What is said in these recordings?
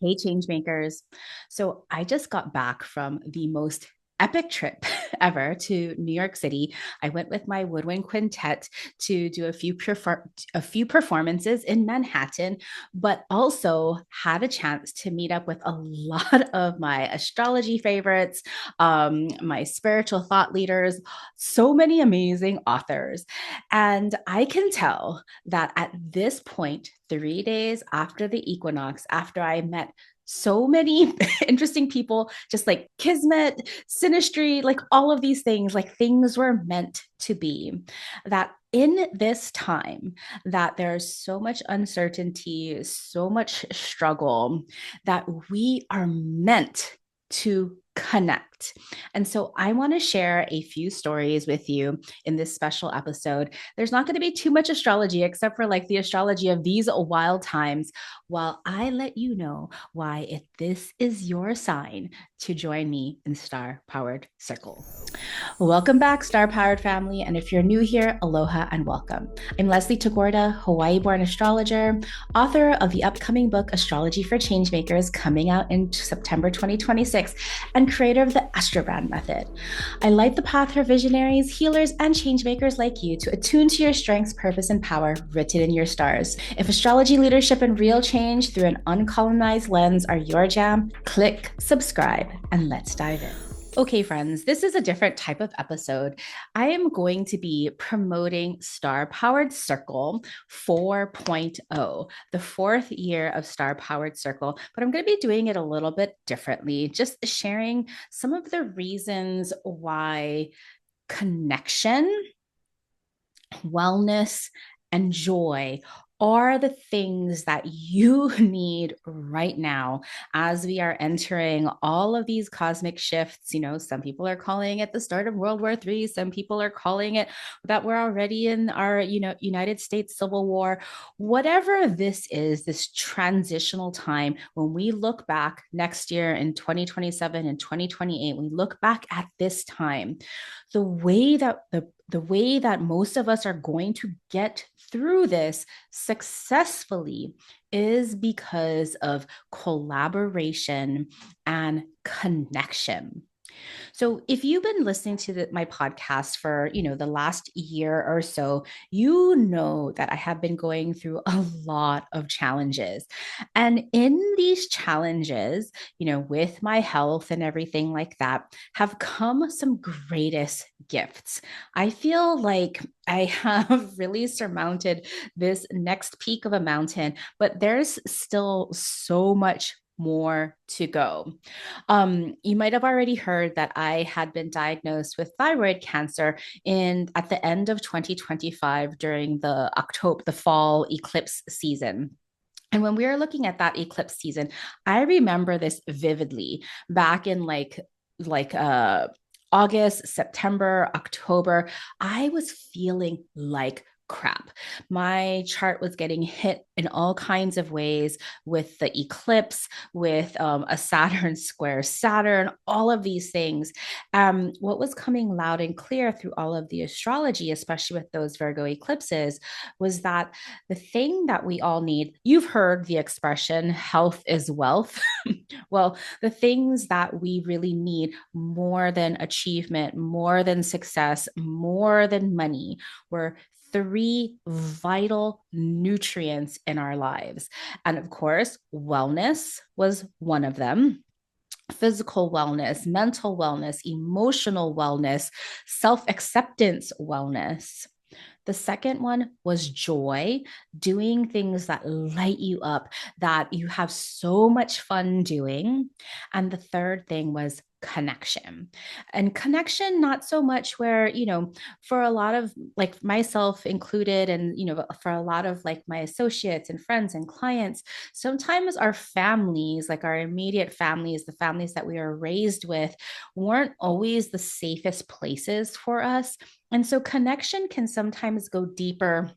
Hey, changemakers. So I just got back from the most epic trip ever to New York City. I went with my woodwind quintet to do a few performances in Manhattan, but also had a chance to meet up with a lot of my astrology favorites, my spiritual thought leaders, so many amazing authors. And I can tell that at this point, 3 days after the equinox, after I met so many interesting people, just like kismet, synastry, like all of these things, like things were meant to be. That in this time, that there's so much uncertainty, so much struggle, that we are meant to connect. And so I want to share a few stories with you in this special episode. There's not going to be too much astrology except for like the astrology of these wild times, while I let you know why, if this is your sign, to join me in Star Powered Circle. Welcome back, Star Powered family. And if you're new here, aloha and welcome. I'm Leslie Tagorda, Hawaii born astrologer, author of the upcoming book Astrology for Changemakers, coming out in September 2026, and creator of the Astrobrand Method. I light the path for visionaries, healers, and changemakers like you to attune to your strengths, purpose, and power written in your stars. If astrology, leadership, and real change through an uncolonized lens are your jam, click subscribe and let's dive in. Okay, friends, this is a different type of episode. I am going to be promoting Star Powered Circle 4.0, the fourth year of Star Powered Circle, but I'm going to be doing it a little bit differently, just sharing some of the reasons why connection, wellness, and joy are the things that you need right now as we are entering all of these cosmic shifts. You know, some people are calling it the start of World War III. Some people are calling it that we're already in our, United States Civil War. Whatever this is, this transitional time, when we look back next year in 2027 and 2028, we look back at this time, the way that most of us are going to get through this successfully is because of collaboration and connection. So if you've been listening to my podcast for, the last year or so, you know that I have been going through a lot of challenges. And in these challenges, with my health and everything like that, have come some greatest gifts. I feel like I have really surmounted this next peak of a mountain, but there's still so much more to go. You might have already heard that I had been diagnosed with thyroid cancer in at the end of 2025 during the fall eclipse season. And when we were looking at that eclipse season, I remember this vividly back in like August, September, October. I was feeling like crap. My chart was getting hit in all kinds of ways with the eclipse, with a Saturn square Saturn, all of these things. What was coming loud and clear through all of the astrology, especially with those Virgo eclipses, was that the thing that we all need, you've heard the expression, health is wealth. Well, the things that we really need more than achievement, more than success, more than money, were three vital nutrients in our lives. And of course, wellness was one of them. Physical wellness, mental wellness, emotional wellness, self acceptance wellness. The second one was joy, doing things that light you up, that you have so much fun doing. And the third thing was connection. And connection, not so much where, for a lot of like myself included, and, for a lot of like my associates and friends and clients, sometimes our families, like our immediate families, the families that we are raised with, weren't always the safest places for us. And so connection can sometimes go deeper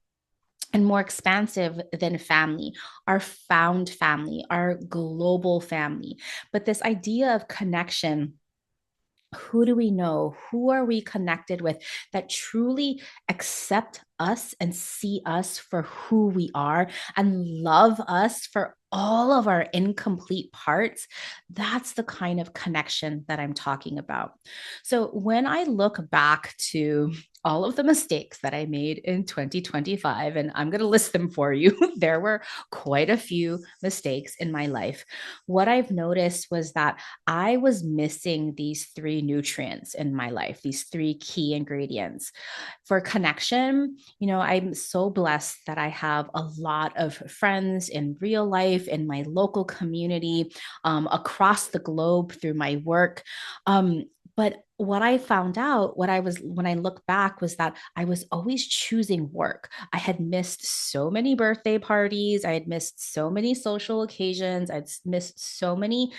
and more expansive than family, our found family, our global family. But this idea of connection, who do we know? Who are we connected with that truly accept us and see us for who we are and love us for all of our incomplete parts, that's the kind of connection that I'm talking about. So when I look back to all of the mistakes that I made in 2025, and I'm going to list them for you, there were quite a few mistakes in my life. What I've noticed was that I was missing these three nutrients in my life, these three key ingredients. For connection, I'm so blessed that I have a lot of friends in real life, in my local community, across the globe through my work. But what I found out, when I look back, was that I was always choosing work. I had missed so many birthday parties. I had missed so many social occasions. I'd missed so many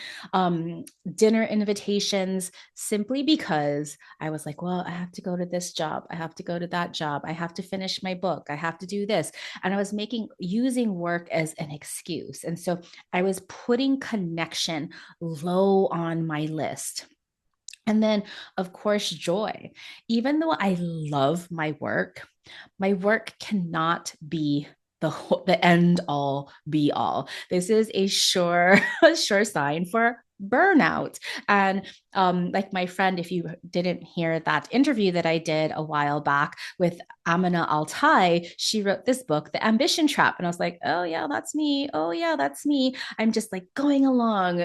dinner invitations simply because I was like, well, I have to go to this job. I have to go to that job. I have to finish my book. I have to do this. And I was using work as an excuse. And so I was putting connection low on my list. And then, of course, joy. Even though I love my work cannot be the end all be all. This is a sure a sure sign for burnout. And like my friend, if you didn't hear that interview that I did a while back with Amina Altai, she wrote this book, The Ambition Trap. And I was like, oh yeah, that's me. Oh yeah, that's me. I'm just like going along,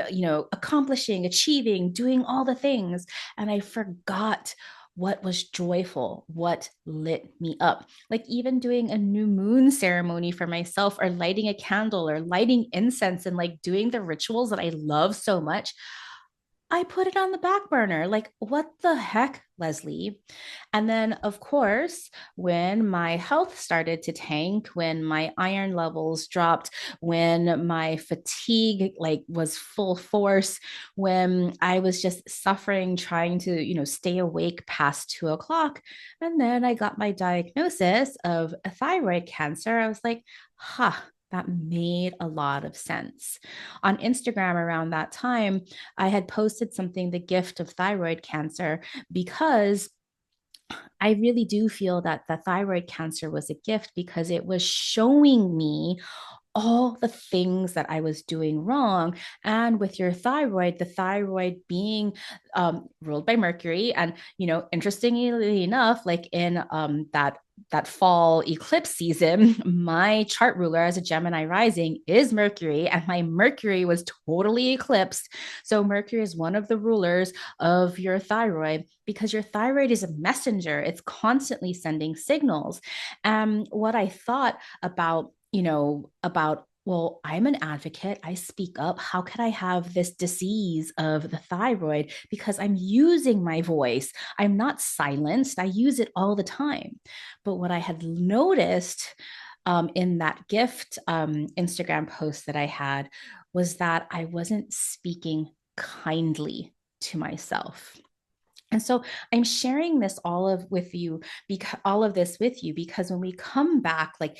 accomplishing, achieving, doing all the things. And I forgot what was joyful, what lit me up. Like even doing a new moon ceremony for myself, or lighting a candle, or lighting incense, and like doing the rituals that I love so much. I put it on the back burner. Like, what the heck, Leslie? And then, of course, when my health started to tank, when my iron levels dropped, when my fatigue like was full force, when I was just suffering trying to, stay awake past 2 o'clock. And then I got my diagnosis of a thyroid cancer. I was like, huh. That made a lot of sense. On Instagram around that time, I had posted something, the gift of thyroid cancer, because I really do feel that the thyroid cancer was a gift because it was showing me all the things that I was doing wrong. And with your thyroid, the thyroid being ruled by Mercury, and interestingly enough, like in that fall eclipse season, my chart ruler as a Gemini rising is Mercury, and my Mercury was totally eclipsed. So Mercury is one of the rulers of your thyroid because your thyroid is a messenger. It's constantly sending signals. What I thought about well, I'm an advocate. I speak up. How could I have this disease of the thyroid? Because I'm using my voice. I'm not silenced. I use it all the time. But what I had noticed in that gift Instagram post that I had was that I wasn't speaking kindly to myself. And so I'm sharing this all of this with you, because when we come back, like,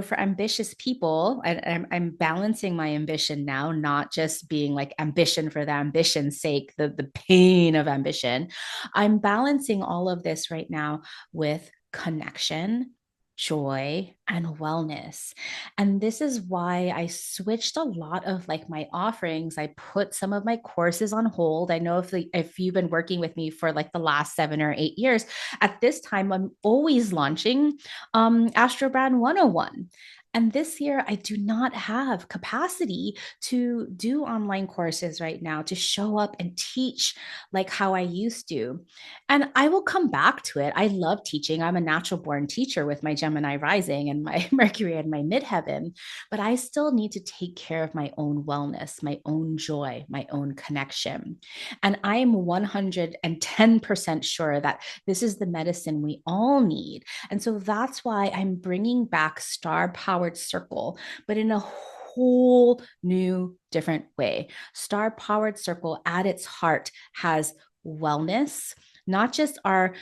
for ambitious people, and I'm balancing my ambition now, not just being like ambition for the ambition's sake, the pain of ambition. I'm balancing all of this right now with connection, joy, and wellness. And this is why I switched a lot of like my offerings. I put some of my courses on hold. I know if you've been working with me for like the last 7 or 8 years, at this time I'm always launching Astrobrand 101. And this year, I do not have capacity to do online courses right now, to show up and teach like how I used to. And I will come back to it. I love teaching. I'm a natural born teacher with my Gemini rising and my Mercury and my midheaven, but I still need to take care of my own wellness, my own joy, my own connection. And I am 110% sure that this is the medicine we all need. And so that's why I'm bringing back Star Powered Circle, but in a whole new different way. Star Powered Circle at its heart has wellness, not just our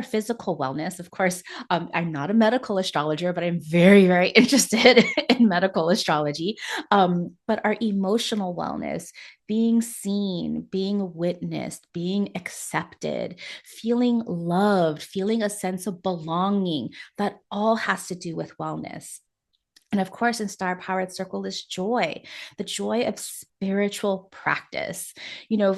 physical wellness. Of course, I'm not a medical astrologer, but I'm very, very interested in medical astrology. But our emotional wellness, being seen, being witnessed, being accepted, feeling loved, feeling a sense of belonging, that all has to do with wellness. And of course, in Star Powered Circle is joy, the joy of spiritual practice.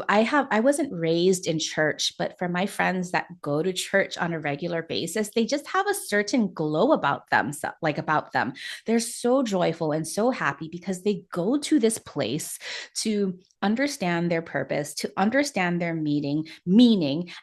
I wasn't raised in church, but for my friends that go to church on a regular basis, they just have a certain glow about them, like about them. They're so joyful and so happy because they go to this place to understand their purpose, to understand their meaning,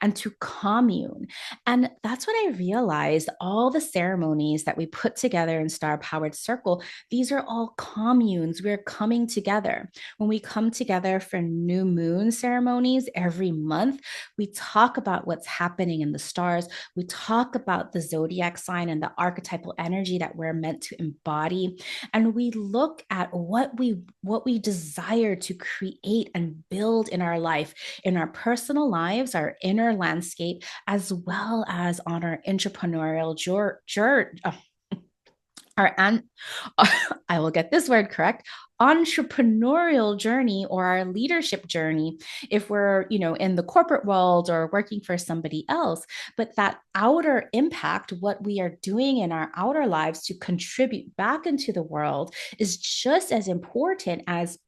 and to commune. And that's what I realized. All the ceremonies that we put together in Star Powered Circle, these are all communes. We're coming together. When we come together for new moon ceremonies every month, we talk about what's happening in the stars. We talk about the zodiac sign and the archetypal energy that we're meant to embody. And we look at what we desire to create and build in our life, in our personal lives, our inner landscape, as well as on our entrepreneurial our an- I will get this word correct, entrepreneurial journey or our leadership journey if we're, in the corporate world or working for somebody else. But that outer impact, what we are doing in our outer lives to contribute back into the world, is just as important as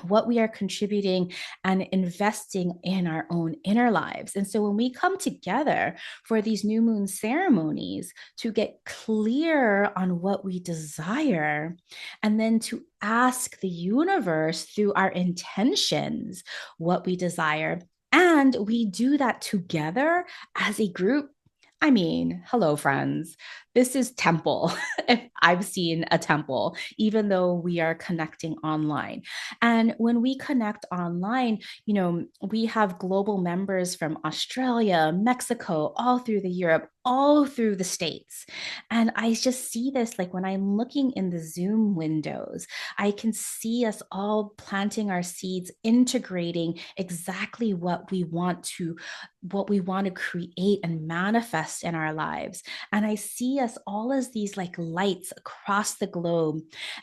what we are contributing and investing in our own inner lives. And so when we come together for these new moon ceremonies to get clear on what we desire, and then to ask the universe through our intentions what we desire, and we do that together as a group. I mean, hello, friends. This is temple. If I've seen a temple, even though we are connecting online. And when we connect online, we have global members from Australia, Mexico, all through the Europe, all through the States. And I just see this like when I'm looking in the Zoom windows, I can see us all planting our seeds, integrating exactly what we want to create and manifest in our lives. And I see us all as these like lights across the globe.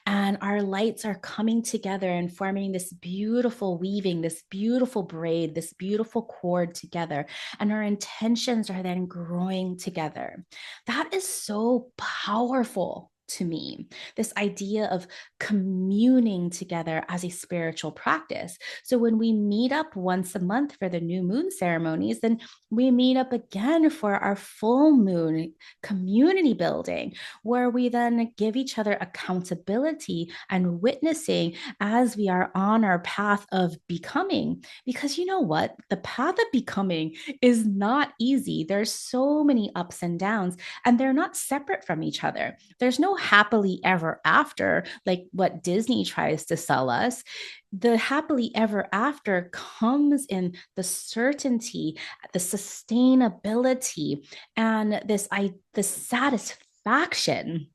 And our lights are coming together and forming this beautiful weaving, this beautiful braid, this beautiful cord together. And our intentions are then growing together. That is so powerful to me, this idea of communing together as a spiritual practice. So when we meet up once a month for the new moon ceremonies, then we meet up again for our full moon community building, where we then give each other accountability and witnessing as we are on our path of becoming. Because you know what? The path of becoming is not easy. There's so many ups and downs, and they're not separate from each other. There's no happily ever after like what Disney tries to sell us. The happily ever after comes in the certainty, the sustainability, and the satisfaction,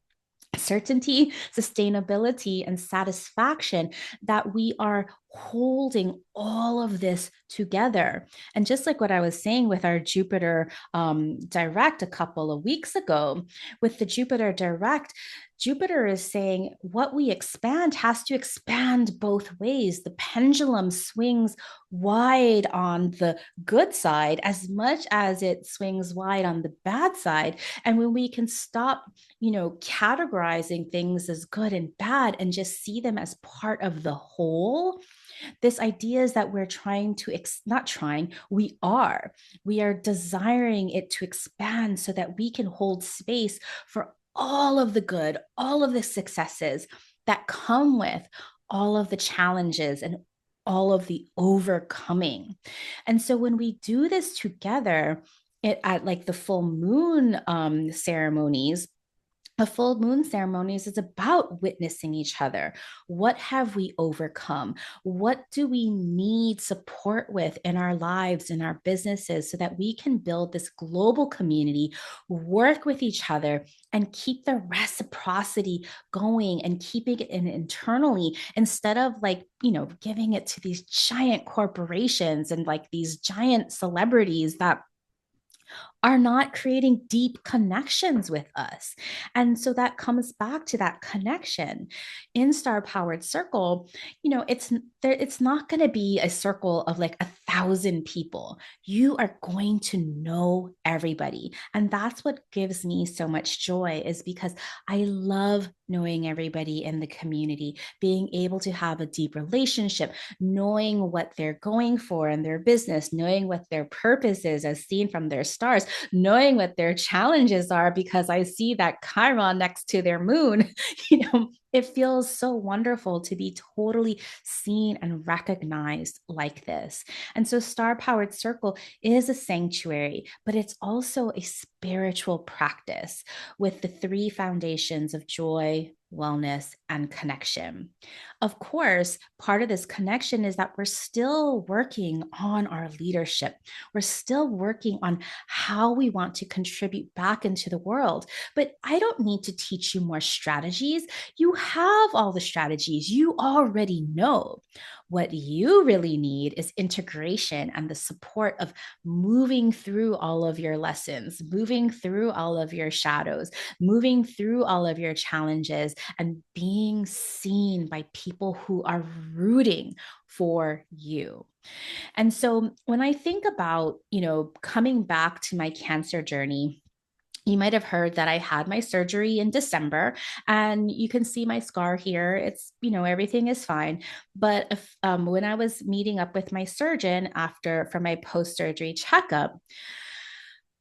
certainty, sustainability, and satisfaction that we are holding all of this together. And just like what I was saying with our Jupiter direct a couple of weeks ago, with the Jupiter direct, Jupiter is saying what we expand has to expand both ways. The pendulum swings wide on the good side as much as it swings wide on the bad side. And when we can stop, categorizing things as good and bad and just see them as part of the whole, this idea is that we're trying to not trying, we are desiring it to expand so that we can hold space for all of the good, all of the successes that come with all of the challenges and all of the overcoming. And so when we do this together, at like the full moon ceremonies, the full moon ceremonies is about witnessing each other. What have we overcome? What do we need support with in our lives, in our businesses, so that we can build this global community, work with each other, and keep the reciprocity going and keeping it in internally instead of like, giving it to these giant corporations and like these giant celebrities that are not creating deep connections with us. And so that comes back to that connection. In Star Powered Circle, it's not going to be a circle of like 1,000 people. You are going to know everybody. And that's what gives me so much joy, is because I love knowing everybody in the community, being able to have a deep relationship, knowing what they're going for in their business, knowing what their purpose is as seen from their stars, knowing what their challenges are because I see that Chiron next to their moon. It feels so wonderful to be totally seen and recognized like this. And so, Star Powered Circle is a sanctuary, but it's also a spiritual practice with the three foundations of joy, wellness, and connection. Of course, part of this connection is that we're still working on our leadership. We're still working on how we want to contribute back into the world. But I don't need to teach you more strategies. You have all the strategies, you already know. What you really need is integration and the support of moving through all of your lessons, moving through all of your shadows, moving through all of your challenges, and being seen by people who are rooting for you. And so when I think about, coming back to my cancer journey, you might have heard that I had my surgery in December, and you can see my scar here. Everything is fine. But when I was meeting up with my surgeon after for my post surgery checkup,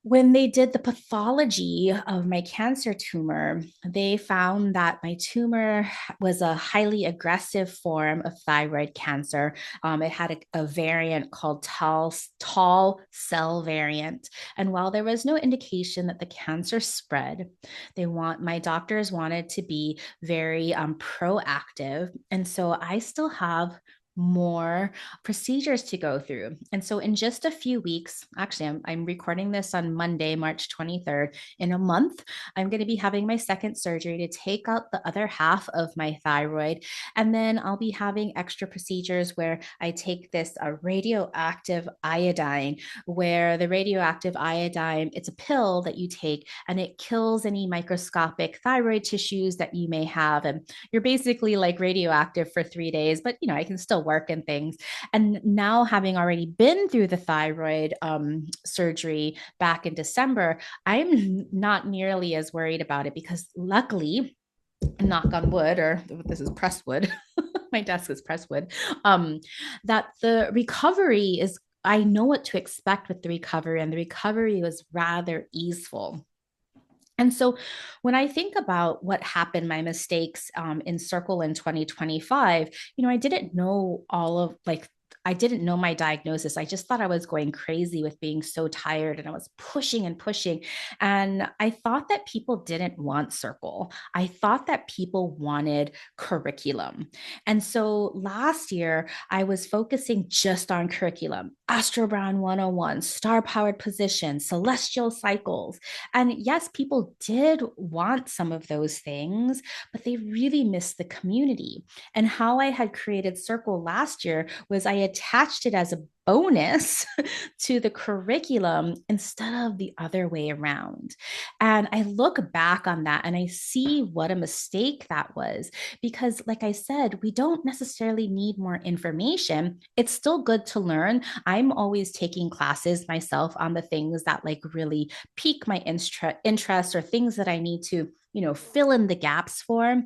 when they did the pathology of my cancer tumor, they found that my tumor was a highly aggressive form of thyroid cancer. It had a variant called tall cell variant. And while there was no indication that the cancer spread, my doctors wanted to be very proactive. And so I still have more procedures to go through. And so, in just a few weeks, actually, I'm recording this on Monday, March 23rd. In a month, I'm going to be having my second surgery to take out the other half of my thyroid. And then I'll be having extra procedures where I take this radioactive iodine, where the radioactive iodine, it's a pill that you take and it kills any microscopic thyroid tissues that you may have. And you're basically like radioactive for 3 days, but I can still work and things. And now, having already been through the thyroid surgery back in December, I'm not nearly as worried about it because luckily, knock on wood, or this is press wood, my desk is press wood, that the recovery is, I know what to expect with the recovery, and the recovery was rather easeful. And so when I think about what happened, my mistakes in Circle in 2025, I didn't know I didn't know my diagnosis. I just thought I was going crazy with being so tired, and I was pushing and pushing. And I thought that people didn't want Circle. I thought that people wanted curriculum. And so last year, I was focusing just on curriculum, Astro Brown 101, star powered positions, celestial cycles. And yes, people did want some of those things, but they really missed the community. And how I had created Circle last year was I attached it as a bonus to the curriculum instead of the other way around. And I look back on that and I see what a mistake that was. Because, like I said, we don't necessarily need more information. It's still good to learn. I'm always taking classes myself on the things that like really pique my interest, or things that I need to, fill in the gaps for.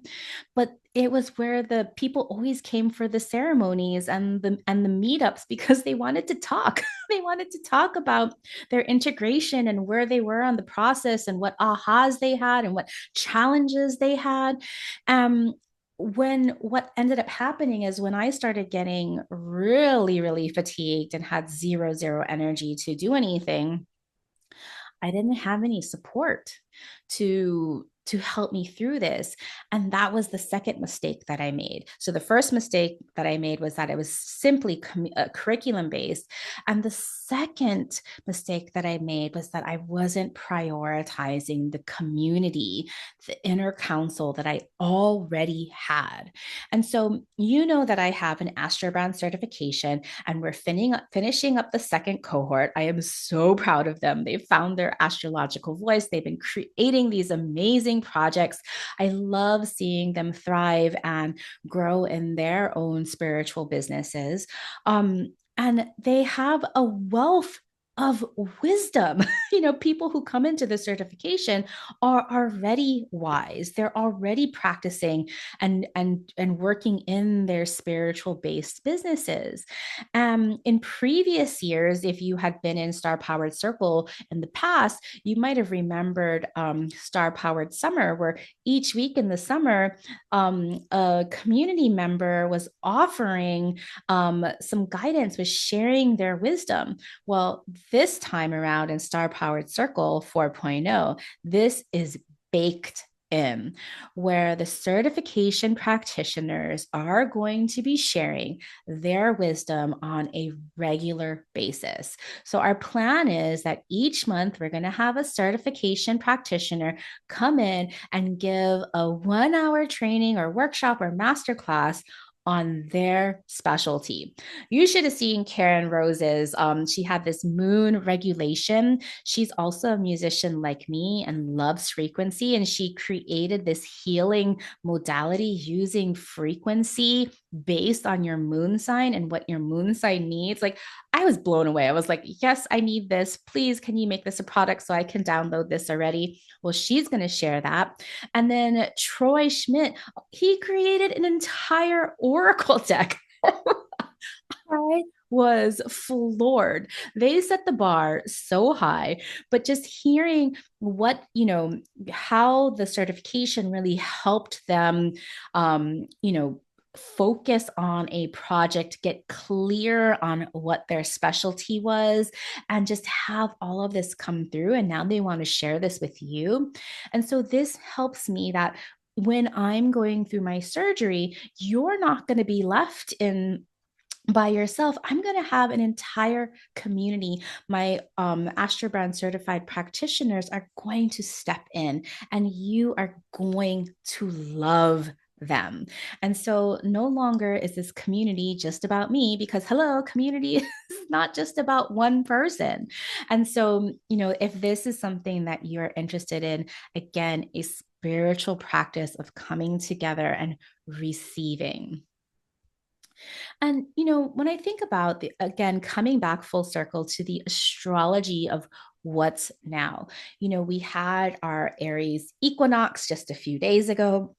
But it was where the people always came for the ceremonies and the meetups because they wanted to talk. They wanted to talk about their integration and where they were on the process and what ahas they had and what challenges they had. When what ended up happening is when I started getting really, really fatigued and had zero energy to do anything, I didn't have any support to to help me through this. And that was the second mistake that I made. So the first mistake that I made was that it was simply curriculum based. And the second mistake that I made was that I wasn't prioritizing the community, the inner counsel that I already had. And so, you know, that I have an Astrobrand certification and we're finishing up the second cohort. I am so proud of them. They've found their astrological voice. They've been creating these amazing projects. I love seeing them thrive and grow in their own spiritual businesses. And they have a wealth of wisdom. You know, people who come into the certification are already wise. They're already practicing and working in their spiritual based businesses. In previous years, if you had been in Star Powered Circle in the past, you might have remembered Star Powered Summer, where each week in the summer, a community member was offering some guidance, was sharing their wisdom. Well, this time around in Star Powered Circle 4.0, this is baked in, where the certification practitioners are going to be sharing their wisdom on a regular basis. So, our plan is that each month we're going to have a certification practitioner come in and give a 1 hour training or workshop or masterclass on their specialty. You should have seen Karen Rose's. She had this moon regulation. She's also a musician like me and loves frequency. And she created this healing modality using frequency based on your moon sign and what your moon sign needs. Like, I was blown away. I was like, yes, I need this. Please, can you make this a product so I can download this already? Well, she's going to share that. And then Troy Schmidt, he created an entire oracle deck. I was floored. They set the bar so high, but just hearing what, you know, how the certification really helped them, you know, focus on a project, get clear on what their specialty was, and just have all of this come through. And now they want to share this with you. And so this helps me that when I'm going through my surgery, you're not going to be left in by yourself. I'm going to have an entire community. My Astrobrand certified practitioners are going to step in, and you are going to love them. And so no longer is this community just about me, because hello, community is not just about one person. And so, you know, if this is something that you're interested in, again, a spiritual practice of coming together and receiving. And, you know, when I think about the, again, coming back full circle to the astrology of what's now, you know, we had our Aries equinox just a few days ago.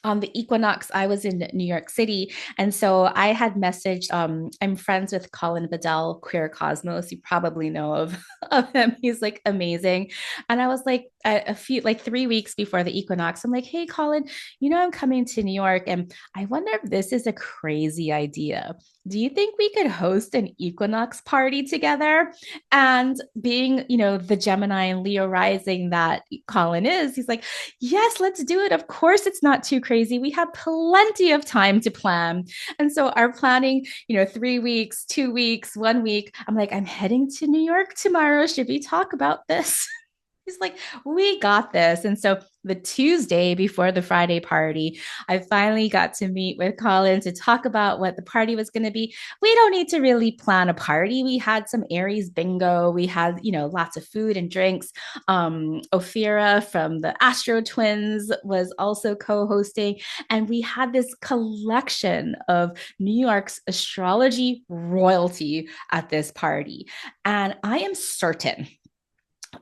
On the equinox, I was in New York City. And so I had messaged, I'm friends with Colin Bedell, Queer Cosmos. You probably know of him. He's like amazing. And I was like, a few, like 3 weeks before the equinox, I'm like, hey, Colin, you know, I'm coming to New York and I wonder if this is a crazy idea. Do you think we could host an equinox party together? And being, you know, the Gemini and Leo rising that Colin is, he's like, yes, let's do it. Of course, it's not too crazy. We have plenty of time to plan. And so our planning, you know, 3 weeks, 2 weeks, 1 week, I'm like, I'm heading to New York tomorrow. Should we talk about this? He's like, we got this. And so the Tuesday before the Friday party, I finally got to meet with Colin to talk about what the party was going to be. We don't need to really plan a party. We had some Aries bingo. We had, you know, lots of food and drinks. Ophira from the Astro Twins was also co-hosting. And we had this collection of New York's astrology royalty at this party. And I am certain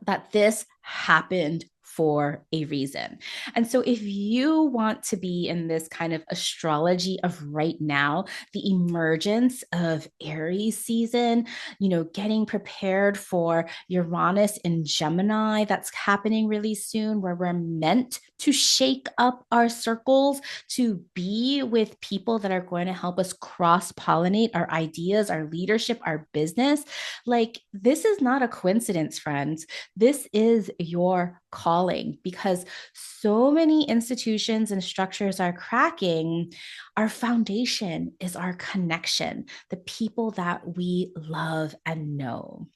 that this happened for a reason. And so, if you want to be in this kind of astrology of right now, the emergence of Aries season, you know, getting prepared for Uranus in Gemini, that's happening really soon, where we're meant to shake up our circles, to be with people that are going to help us cross pollinate our ideas, our leadership, our business. Like, this is not a coincidence, friends. This is your calling because so many institutions and structures are cracking. Our foundation is our connection, the people that we love and know.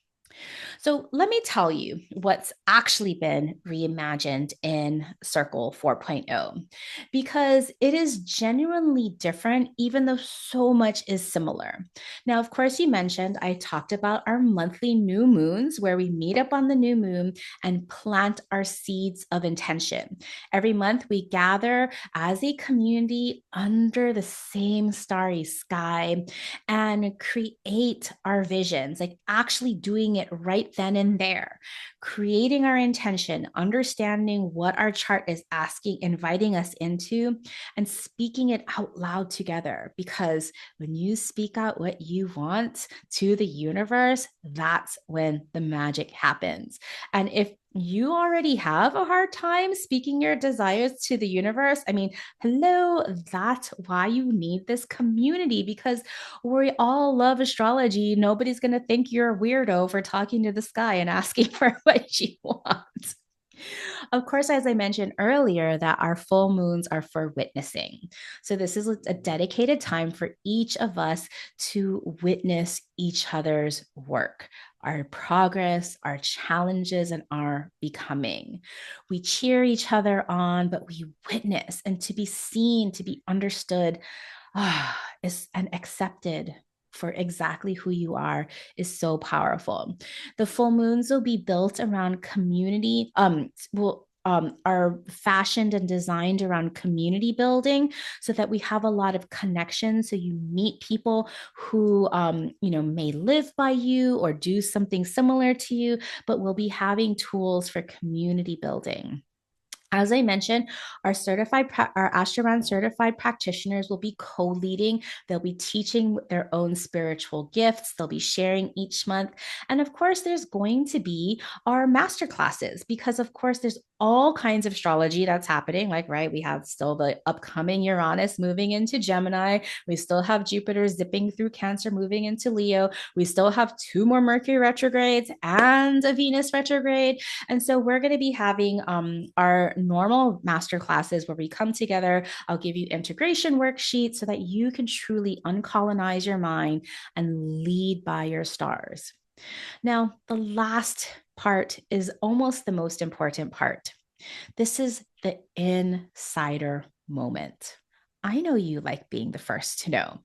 So let me tell you what's actually been reimagined in Circle 4.0, because it is genuinely different, even though so much is similar. Now, of course, you mentioned I talked about our monthly new moons where we meet up on the new moon and plant our seeds of intention. Every month, we gather as a community under the same starry sky and create our visions, like actually doing it right then and there, creating our intention, understanding what our chart is asking, inviting us into, and speaking it out loud together. Because when you speak out what you want to the universe, that's when the magic happens. And if you already have a hard time speaking your desires to the universe, I mean, hello, that's why you need this community, because we all love astrology. Nobody's going to think you're a weirdo for talking to the sky and asking for what you want. Of course, as I mentioned earlier, that our full moons are for witnessing. So, this is a dedicated time for each of us to witness each other's work, our progress, our challenges, and our becoming. We cheer each other on, but we witness, and to be seen, to be understood, is and accepted for exactly who you are is so powerful. The full moons will be built around community, will are fashioned and designed around community building so that we have a lot of connections. So you meet people who may live by you or do something similar to you, but we'll be having tools for community building. As I mentioned, our Astroman certified practitioners will be co-leading. They'll be teaching their own spiritual gifts. They'll be sharing each month. And of course, there's going to be our master classes because of course there's all kinds of astrology that's happening. Like, right, we have still the upcoming Uranus moving into Gemini. We still have Jupiter zipping through Cancer, moving into Leo. We still have two more Mercury retrogrades and a Venus retrograde. And so we're going to be having our normal master classes where we come together. I'll give you integration worksheets so that you can truly uncolonize your mind and lead by your stars. Now, the last part is almost the most important part. This is the insider moment. I know you like being the first to know.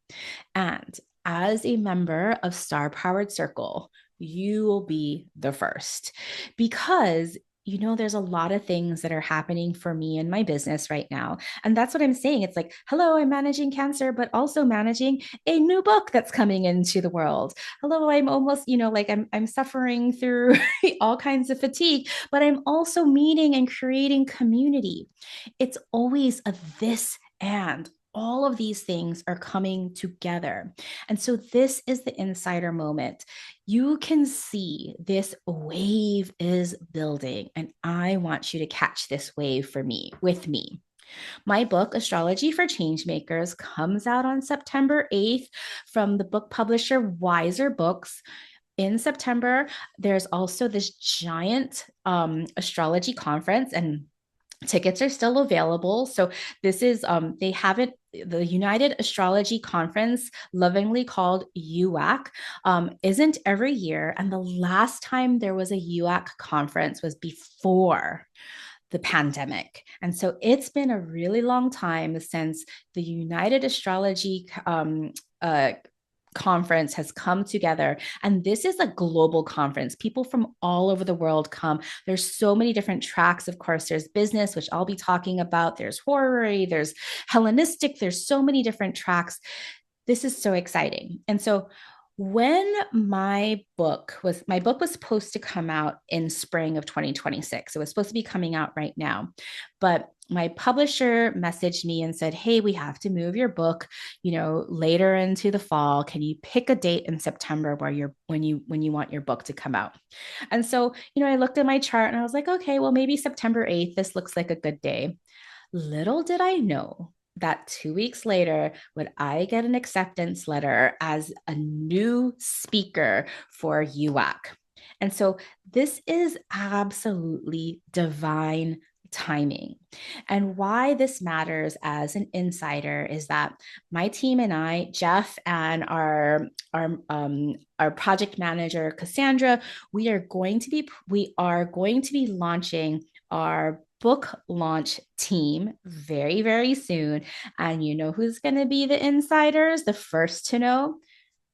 And as a member of Star Powered Circle, you will be the first because there's a lot of things that are happening for me in my business right now. And that's what I'm saying. It's like, hello, I'm managing cancer, but also managing a new book that's coming into the world. Hello, I'm almost, like I'm suffering through all kinds of fatigue, but I'm also meeting and creating community. It's always a this and all of these things are coming together. And so this is the insider moment. You can see this wave is building, and I want you to catch this wave with me. My book, Astrology for Changemakers, comes out on September 8th from the book publisher Wiser Books. In September, there's also this giant astrology conference, and tickets are still available. So this is they have it, the United Astrology Conference, lovingly called UAC, isn't every year. And the last time there was a UAC conference was before the pandemic. And so it's been a really long time since the United Astrology conference has come together. And this is a global conference. People from all over the world come. There's so many different tracks. Of course, there's business, which I'll be talking about. There's horary, there's Hellenistic, there's so many different tracks. This is so exciting. And so when my book was supposed to come out in spring of 2026. It was supposed to be coming out right now. But my publisher messaged me and said, "Hey, we have to move your book, later into the fall. Can you pick a date in September where when you want your book to come out?" And so, I looked at my chart and I was like, "Okay, well maybe September 8th. This looks like a good day." Little did I know that 2 weeks later, would I get an acceptance letter as a new speaker for UAC. And so this is absolutely divine timing. And why this matters as an insider is that my team and I, Jeff and our project manager Cassandra, we are going to be launching our book launch team very, very soon. And you know who's going to be the insiders, the first to know?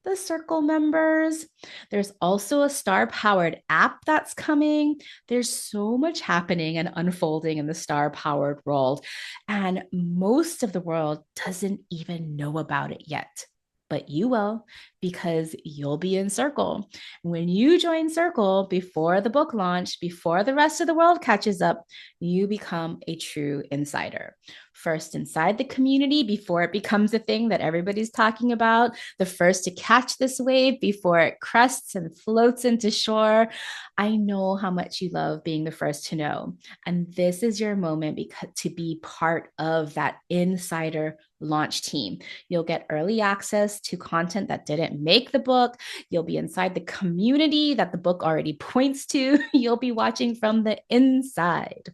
The circle members. There's also a star powered app that's coming. There's so much happening and unfolding in the star powered world. And most of the world doesn't even know about it yet. But you will, because you'll be in Circle. When you join Circle before the book launch, before the rest of the world catches up, you become a true insider. First inside the community before it becomes a thing that everybody's talking about, the first to catch this wave before it crests and floats into shore. I know how much you love being the first to know. And this is your moment to be part of that insider launch team. You'll get early access to content that didn't make the book. You'll be inside the community that the book already points to. You'll be watching from the inside.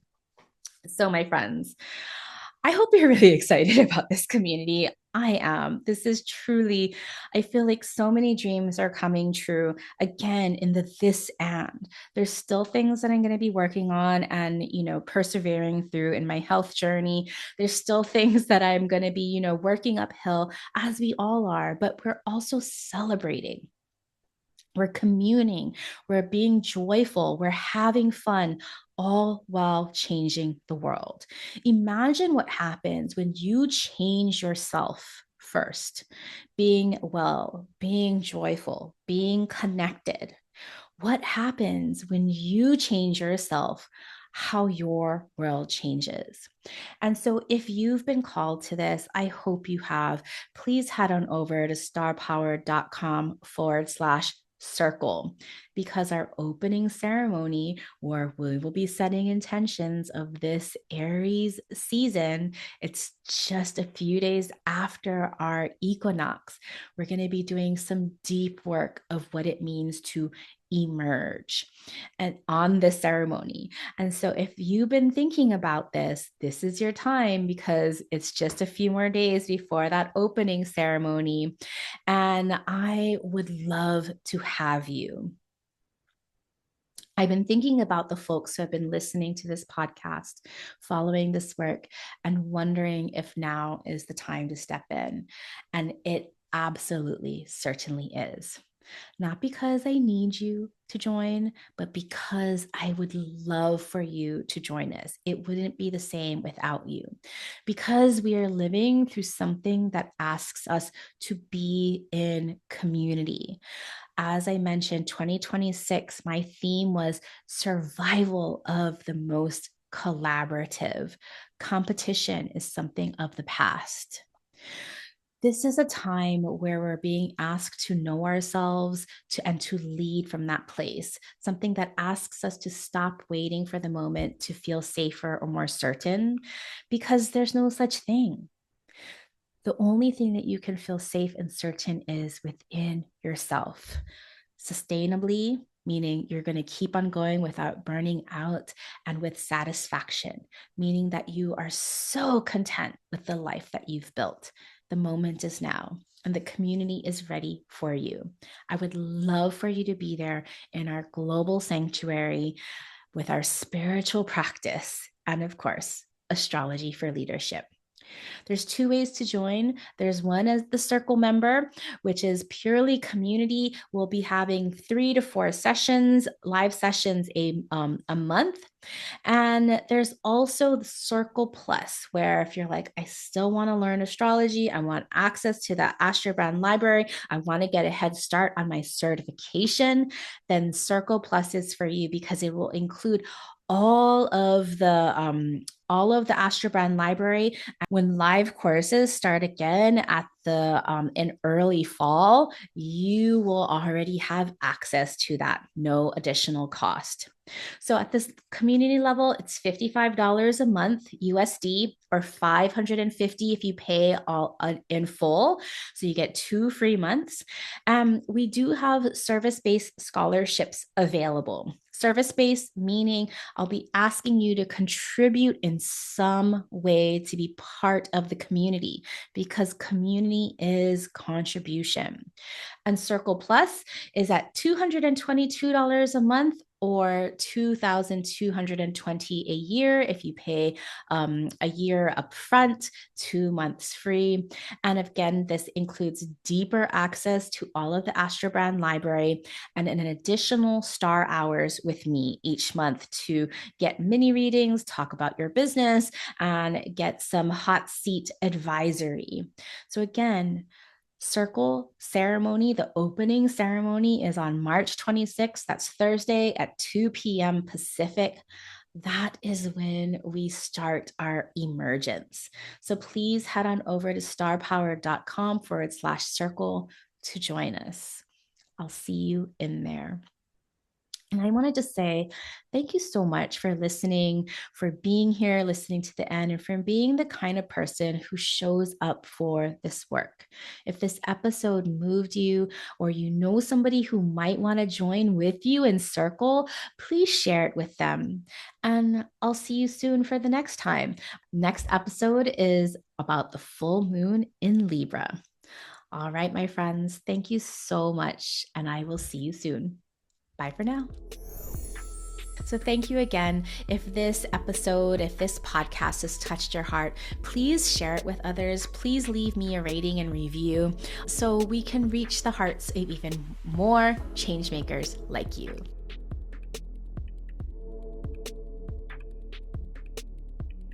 So, my friends, I hope you're really excited about this community. I am. This is truly, I feel like so many dreams are coming true again in the this and. There's still things that I'm going to be working on and, persevering through in my health journey. There's still things that I'm going to be, working uphill as we all are, but we're also celebrating. We're communing, we're being joyful, we're having fun, all while changing the world. Imagine what happens when you change yourself first, being well, being joyful, being connected. What happens when you change yourself? How your world changes. And so, if you've been called to this, I hope you have. Please head on over to starpower.com/circle because our opening ceremony, where we will be setting intentions of this Aries season, it's just a few days after our equinox. We're going to be doing some deep work of what it means to emerge and on this ceremony. And so if you've been thinking about this is your time because it's just a few more days before that opening ceremony. And I would love to have you. I've been thinking about the folks who have been listening to this podcast, following this work, and wondering if now is the time to step in. And it absolutely, certainly is. Not because I need you to join, but because I would love for you to join us. It wouldn't be the same without you. Because we are living through something that asks us to be in community. As I mentioned, 2026, my theme was survival of the most collaborative. Competition is something of the past. This is a time where we're being asked to know ourselves and to lead from that place, something that asks us to stop waiting for the moment to feel safer or more certain, because there's no such thing. The only thing that you can feel safe and certain is within yourself. Sustainably, meaning you're going to keep on going without burning out, and with satisfaction, meaning that you are so content with the life that you've built. The moment is now, and the community is ready for you. I would love for you to be there in our global sanctuary with our spiritual practice and, of course, astrology for leadership. There's two ways to join. There's one as the circle member, which is purely community. We'll be having 3 to 4 sessions, live sessions a month. And there's also the Circle Plus, where if you're like, I still want to learn astrology, I want access to the Astro Brand library, I want to get a head start on my certification, then Circle Plus is for you because it will include all of the Astrobrand library. When live courses start again at the in early fall, you will already have access to that, no additional cost. So at this community level, it's $55 a month USD, or $550 if you pay all in full. So you get 2 free months. We do have service-based scholarships available. Service-based meaning I'll be asking you to contribute in some way to be part of the community, because community is contribution. And Circle Plus is at $222 a month, or $2,220 a year if you pay a year upfront, 2 months free. And again, this includes deeper access to all of the Astrobrand library and an additional star hours with me each month to get mini readings, talk about your business, and get some hot seat advisory. So again, Circle ceremony, the opening ceremony is on March 26th. That's Thursday at 2 p.m. Pacific. That is when we start our emergence. So please head on over to starpower.com/circle to join us. I'll see you in there. And I wanted to say thank you so much for listening, for being here, listening to the end, and for being the kind of person who shows up for this work. If this episode moved you, or you know somebody who might want to join with you in Circle, please share it with them. And I'll see you soon for the next time. Next episode is about the full moon in Libra. All right, my friends, thank you so much, and I will see you soon. Bye for now. So thank you again. If this podcast has touched your heart, please share it with others. Please leave me a rating and review so we can reach the hearts of even more change makers like you.